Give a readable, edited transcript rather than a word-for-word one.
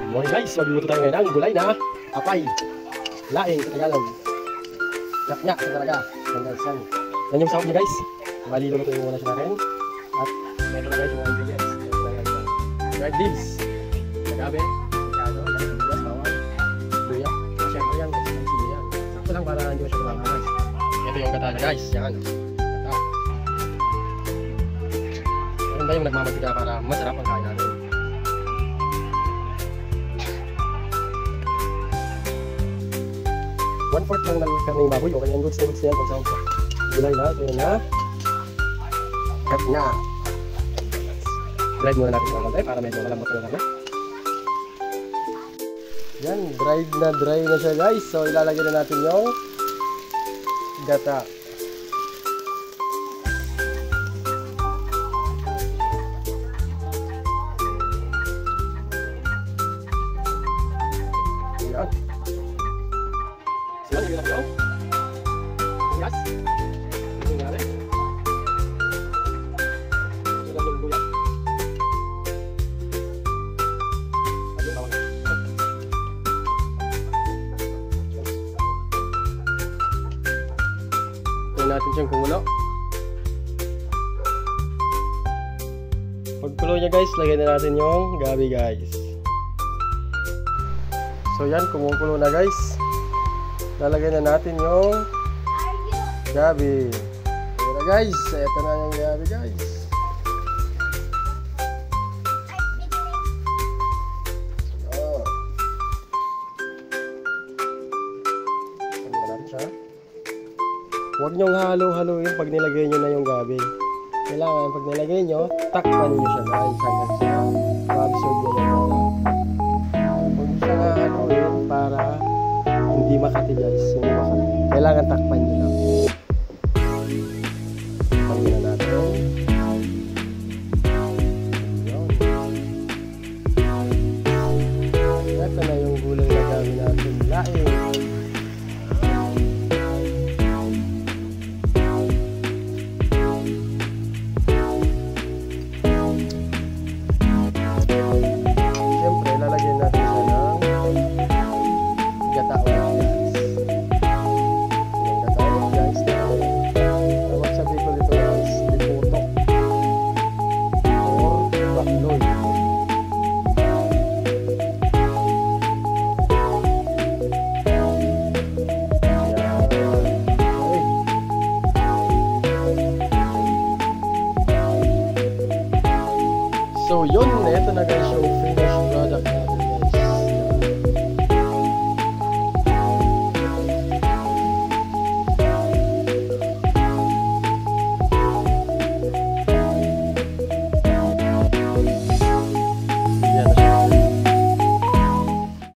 Morning guys, magluluto tayo ngayon ng gulay na apay. Laing sa Tagalog. Nyap-nyap sa talaga. Yan guys, yan. Yan yung sahog niya guys. Maliluluto yung muna siya natin. At ito na guys yung mga ingredients. Dried leaves. Agabe. Magkano. Yan, bawang. Luya. Siyempre yan. Sili yan. Sakto lang para hindi masyadong mga guys. Ito yung gata niya guys. Yan. Gata. Yan ba yung nagmamatiga para masarap ang kain natin. 1/4 lang ng karning baboy. Okay, yung goods na yan. Pagsahog sa gulay na. Ito yun na. Cut na. Dried muna natin ng konti para medyo malambot na naman. Yan, dried na dry na siya guys. So ilalagay na natin yung gata. Yan. Sila lagyan natin yung gas. Ito natin. Ito yung luya. Ito tawag. Ito natin siyang kumulo. Pagkulo niya guys, lagyan na natin yung gabi guys. So yan, kumukulo na guys. Lalagay na natin yung gabi. Ito na guys. Ito na yung gabi guys. Oh. Ano natin siya? Huwag nyong halo-haloin pag nilagay nyo na yung gabi. Kailangan pag nilagay nyo, takpan nyo siya guys. Hanggang siya ma-absorb nyo na yung huwag siya haloin para hindi makati guys, hindi makati. Kailangan takpan nyo lang. Takpan nyo na natin. Ito na yung gulay na gawin natin. Laing.